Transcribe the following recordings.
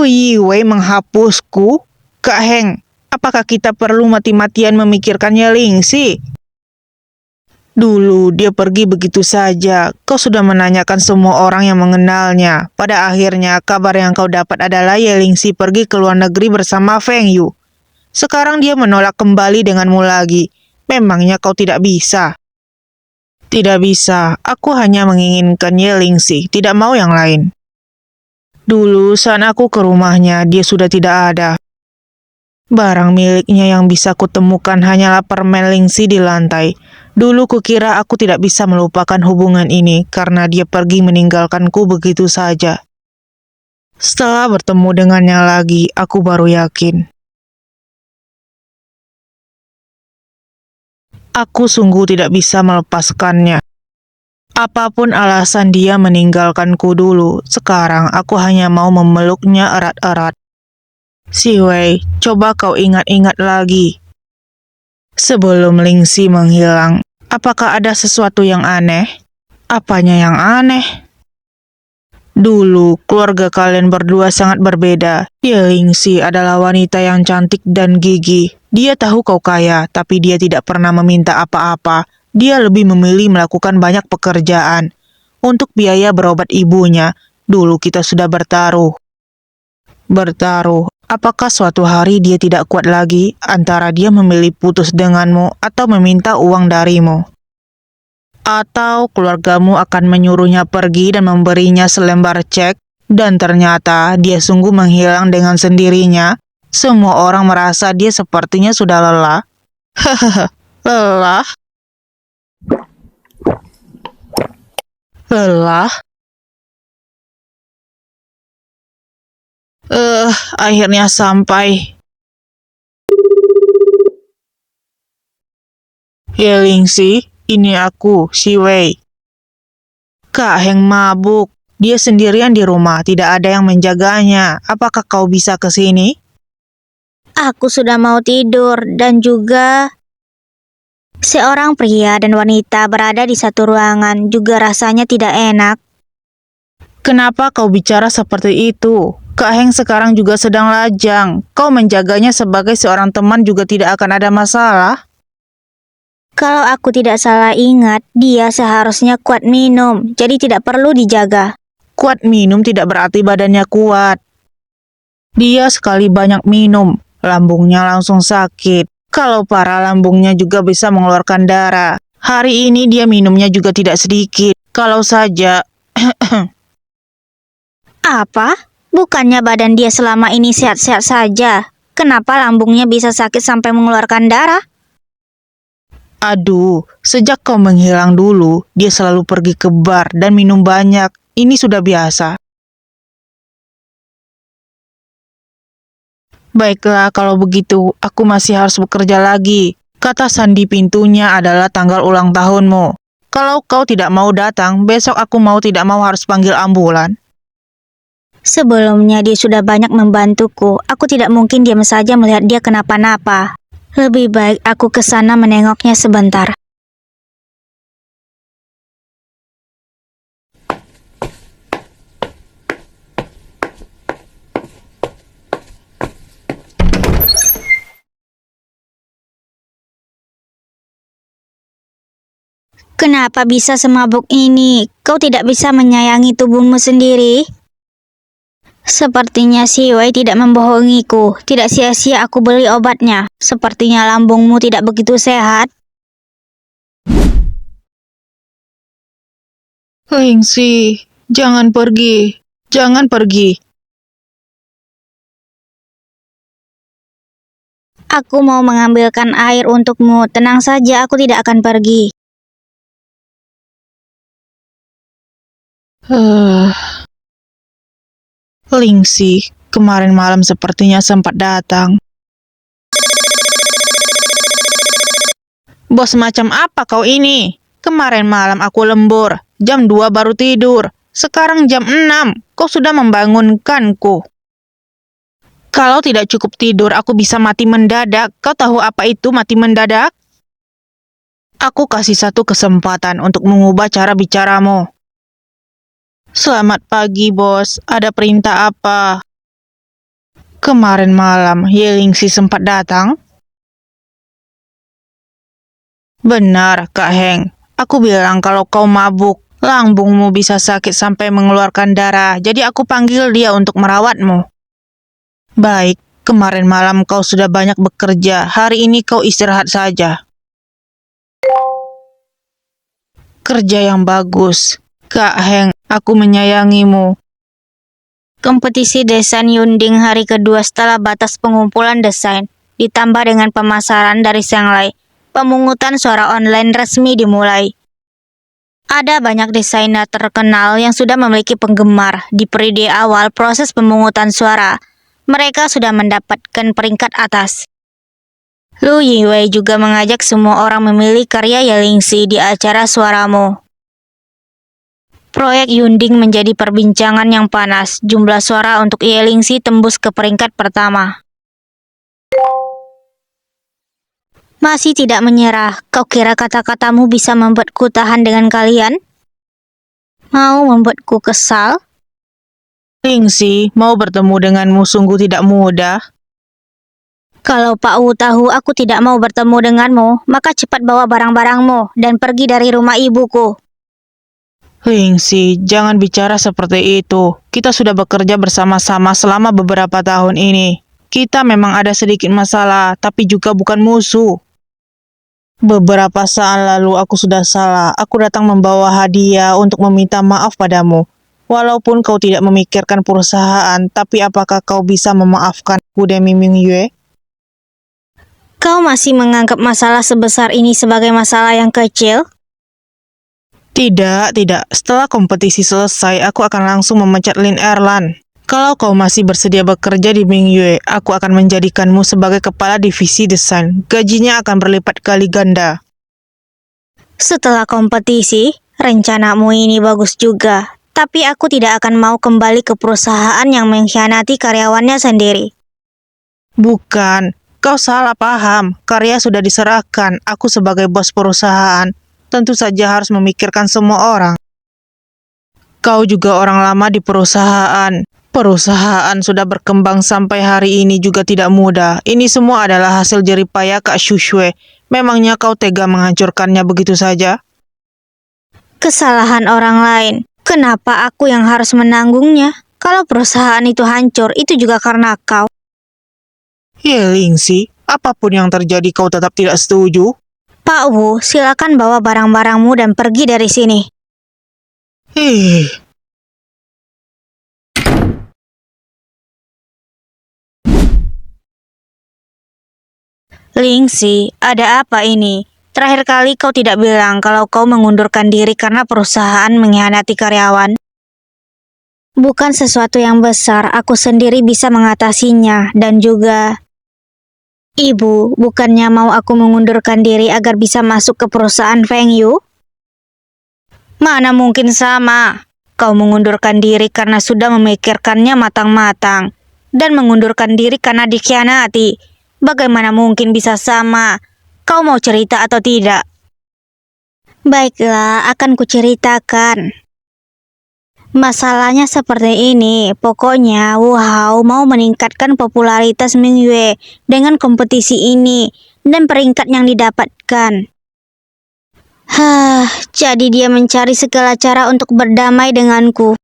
Yiwei menghapusku? Kak Heng, apakah kita perlu mati-matian memikirkannya Lingxi? Dulu dia pergi begitu saja. Kau sudah menanyakan semua orang yang mengenalnya. Pada akhirnya kabar yang kau dapat adalah Ye Lingxi pergi ke luar negeri bersama Feng Yu. Sekarang dia menolak kembali denganmu lagi. Memangnya kau tidak bisa? Tidak bisa. Aku hanya menginginkan Ye Lingxi, tidak mau yang lain. Dulu saat aku ke rumahnya, dia sudah tidak ada. Barang miliknya yang bisa kutemukan hanyalah permen Lingxi di lantai. Dulu kukira aku tidak bisa melupakan hubungan ini karena dia pergi meninggalkanku begitu saja. Setelah bertemu dengannya lagi, aku baru yakin. Aku sungguh tidak bisa melepaskannya. Apapun alasan dia meninggalkanku dulu, sekarang aku hanya mau memeluknya erat-erat. Si Wei, coba kau ingat-ingat lagi. Sebelum Lingxi menghilang, apakah ada sesuatu yang aneh? Apanya yang aneh? Dulu, keluarga kalian berdua sangat berbeda. Ye Lingxi adalah wanita yang cantik dan gigih. Dia tahu kau kaya, tapi dia tidak pernah meminta apa-apa. Dia lebih memilih melakukan banyak pekerjaan. Untuk biaya berobat ibunya, dulu kita sudah bertaruh. Bertaruh, apakah suatu hari dia tidak kuat lagi antara dia memilih putus denganmu atau meminta uang darimu? Atau keluargamu akan menyuruhnya pergi dan memberinya selembar cek, dan ternyata dia sungguh menghilang dengan sendirinya. Semua orang merasa dia sepertinya sudah lelah. Hahaha, lelah? Lelah? Akhirnya sampai. Ye Lingxi, ini aku, Si Wei. Kak Heng mabuk. Dia sendirian di rumah, tidak ada yang menjaganya. Apakah kau bisa ke sini? Aku sudah mau tidur dan juga seorang pria dan wanita berada di satu ruangan juga rasanya tidak enak. Kenapa kau bicara seperti itu? Kak Heng sekarang juga sedang lajang. Kau menjaganya sebagai seorang teman juga tidak akan ada masalah. Kalau aku tidak salah ingat, dia seharusnya kuat minum, jadi tidak perlu dijaga. Kuat minum tidak berarti badannya kuat. Dia sekali banyak minum, lambungnya langsung sakit. Kalau parah lambungnya juga bisa mengeluarkan darah. Hari ini dia minumnya juga tidak sedikit. Kalau saja... Apa? Bukannya badan dia selama ini sehat-sehat saja? Kenapa lambungnya bisa sakit sampai mengeluarkan darah? Aduh, sejak kau menghilang dulu, dia selalu pergi ke bar dan minum banyak. Ini sudah biasa. Baiklah, kalau begitu, aku masih harus bekerja lagi. Kata sandi pintunya adalah tanggal ulang tahunmu. Kalau kau tidak mau datang, besok aku mau tidak mau harus panggil ambulan. Sebelumnya dia sudah banyak membantuku. Aku tidak mungkin diam saja melihat dia kenapa-napa. Lebih baik aku ke sana menengoknya sebentar. Kenapa bisa semabuk ini? Kau tidak bisa menyayangi tubuhmu sendiri? Sepertinya si Wei tidak membohongiku. Tidak sia-sia aku beli obatnya. Sepertinya lambungmu tidak begitu sehat. Lingxi, jangan pergi. Jangan pergi. Aku mau mengambilkan air untukmu. Tenang saja, aku tidak akan pergi. Lingxi, kemarin malam sepertinya sempat datang. Bos macam apa kau ini? Kemarin malam aku lembur, jam 2 baru tidur. Sekarang jam 6, kau sudah membangunkanku. Kalau tidak cukup tidur, aku bisa mati mendadak. Kau tahu apa itu mati mendadak? Aku kasih satu kesempatan untuk mengubah cara bicaramu. Selamat pagi, bos. Ada perintah apa? Kemarin malam, Yelingsi sempat datang? Benar, Kak Heng. Aku bilang kalau kau mabuk, lambungmu bisa sakit sampai mengeluarkan darah, jadi aku panggil dia untuk merawatmu. Baik, kemarin malam kau sudah banyak bekerja, hari ini kau istirahat saja. Kerja yang bagus. Kak Heng, aku menyayangimu. Kompetisi desain Yunding hari kedua setelah batas pengumpulan desain, ditambah dengan pemasaran dari Shanghai, pemungutan suara online resmi dimulai. Ada banyak desainer terkenal yang sudah memiliki penggemar. Di periode awal proses pemungutan suara, mereka sudah mendapatkan peringkat atas. Lu Yiwei juga mengajak semua orang memilih karya Yelingsi di acara Suaramu. Proyek Yunding menjadi perbincangan yang panas. Jumlah suara untuk Yelingsi tembus ke peringkat pertama. Masih tidak menyerah, kau kira kata-katamu bisa membuatku tahan dengan kalian? Mau membuatku kesal? Lingxi, mau bertemu denganmu sungguh tidak mudah. Kalau Pak Wu tahu aku tidak mau bertemu denganmu, maka cepat bawa barang-barangmu dan pergi dari rumah ibuku. Lingxi, jangan bicara seperti itu. Kita sudah bekerja bersama-sama selama beberapa tahun ini. Kita memang ada sedikit masalah, tapi juga bukan musuh. Beberapa saat lalu aku sudah salah. Aku datang membawa hadiah untuk meminta maaf padamu. Walaupun kau tidak memikirkan perusahaan, tapi apakah kau bisa memaafkanku demi Ming Yue? Kau masih menganggap masalah sebesar ini sebagai masalah yang kecil? Tidak. Setelah kompetisi selesai, aku akan langsung memecat Lin Erlan. Kalau kau masih bersedia bekerja di Ming Yue, aku akan menjadikanmu sebagai kepala divisi desain. Gajinya akan berlipat kali ganda. Setelah kompetisi, rencanamu ini bagus juga. Tapi aku tidak akan mau kembali ke perusahaan yang mengkhianati karyawannya sendiri. Bukan, kau salah paham. Karya sudah diserahkan. Aku sebagai bos perusahaan, tentu saja harus memikirkan semua orang. Kau juga orang lama di perusahaan. Perusahaan sudah berkembang sampai hari ini juga tidak mudah. Ini semua adalah hasil jerih payah Kak Shushue. Memangnya kau tega menghancurkannya begitu saja? Kesalahan orang lain. Kenapa aku yang harus menanggungnya? Kalau perusahaan itu hancur, itu juga karena kau. Lingxi, apapun yang terjadi kau tetap tidak setuju? Pak Wu, silakan bawa barang-barangmu dan pergi dari sini. Lingxi, ada apa ini? Terakhir kali kau tidak bilang kalau kau mengundurkan diri karena perusahaan mengkhianati karyawan. Bukan sesuatu yang besar, aku sendiri bisa mengatasinya dan juga... Ibu, bukannya mau aku mengundurkan diri agar bisa masuk ke perusahaan Feng Yu? Mana mungkin sama. Kau mengundurkan diri karena sudah memikirkannya matang-matang dan mengundurkan diri karena dikhianati. Bagaimana mungkin bisa sama? Kau mau cerita atau tidak? Baiklah, akan kuceritakan. Masalahnya seperti ini, pokoknya Wu Hao mau meningkatkan popularitas Ming Yue dengan kompetisi ini dan peringkat yang didapatkan. Jadi dia mencari segala cara untuk berdamai denganku.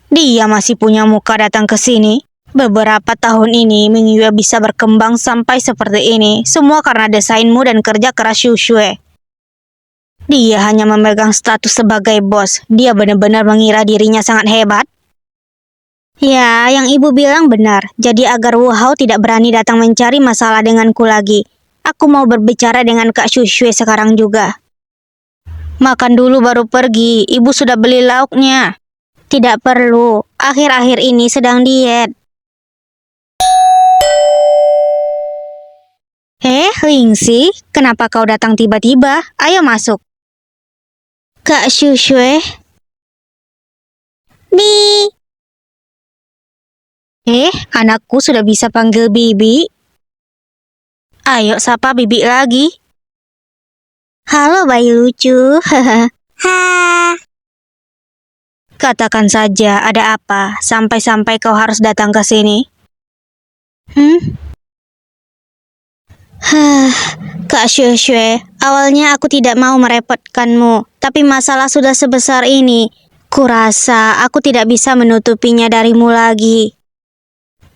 Dia masih punya muka datang ke sini. Beberapa tahun ini Ming Yue bisa berkembang sampai seperti ini, semua karena desainmu dan kerja keras Shushue. Dia hanya memegang status sebagai bos. Dia benar-benar mengira dirinya sangat hebat. Ya, yang ibu bilang benar. Jadi agar Wu Hao tidak berani datang mencari masalah denganku lagi, aku mau berbicara dengan Kak Shushue sekarang juga. Makan dulu baru pergi. Ibu sudah beli lauknya. Tidak perlu. Akhir-akhir ini sedang diet. Lingxi, kenapa kau datang tiba-tiba? Ayo masuk. Kak Shushue. Bi. Anakku sudah bisa panggil Bibi. Ayo sapa Bibi lagi. Halo bayi lucu. Katakan saja ada apa, sampai-sampai kau harus datang ke sini. Hah, Kak Shue, awalnya aku tidak mau merepotkanmu, tapi masalah sudah sebesar ini. Kurasa aku tidak bisa menutupinya darimu lagi.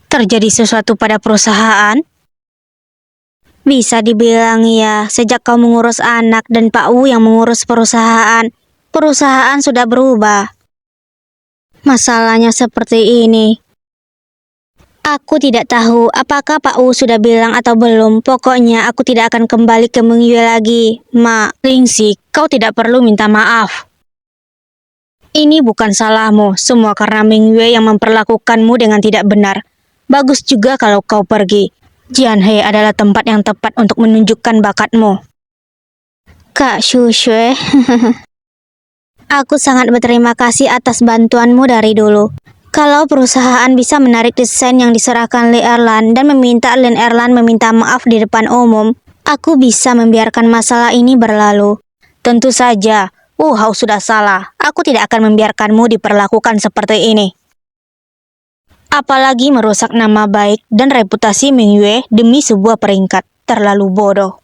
Terjadi sesuatu pada perusahaan? Bisa dibilang ya, sejak kau mengurus anak dan Pak Wu yang mengurus perusahaan, perusahaan sudah berubah. Masalahnya seperti ini. Aku tidak tahu apakah Pak Wu sudah bilang atau belum. Pokoknya aku tidak akan kembali ke Meng Yue lagi. Lingxi, kau tidak perlu minta maaf. Ini bukan salahmu, semua karena Meng Yue yang memperlakukanmu dengan tidak benar. Bagus juga kalau kau pergi. Jianhe adalah tempat yang tepat untuk menunjukkan bakatmu. Kak Shue, aku sangat berterima kasih atas bantuanmu dari dulu. Kalau perusahaan bisa menarik desain yang diserahkan Li Erlan dan meminta Lin Erlan meminta maaf di depan umum, aku bisa membiarkan masalah ini berlalu. Tentu saja, Hao sudah salah. Aku tidak akan membiarkanmu diperlakukan seperti ini. Apalagi merusak nama baik dan reputasi Meng Yue demi sebuah peringkat. Terlalu bodoh.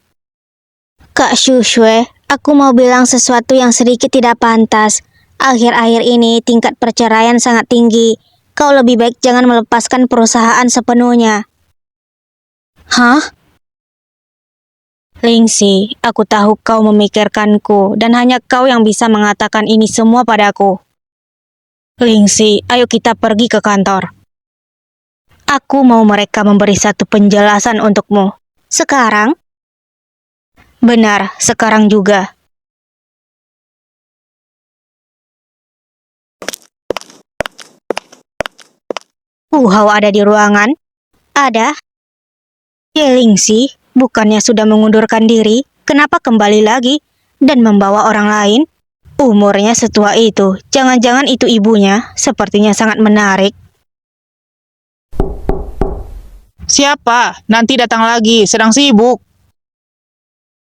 Kak Shue, aku mau bilang sesuatu yang sedikit tidak pantas. Akhir-akhir ini tingkat perceraian sangat tinggi. Kau lebih baik jangan melepaskan perusahaan sepenuhnya. Hah? Lingxi, aku tahu kau memikirkanku dan hanya kau yang bisa mengatakan ini semua padaku. Lingxi, ayo kita pergi ke kantor. Aku mau mereka memberi satu penjelasan untukmu. Sekarang? Benar, sekarang juga. Hao ada di ruangan? Ada. Lingxi, bukannya sudah mengundurkan diri, kenapa kembali lagi dan membawa orang lain? Umurnya setua itu, jangan-jangan itu ibunya, sepertinya sangat menarik. Siapa? Nanti datang lagi, sedang sibuk.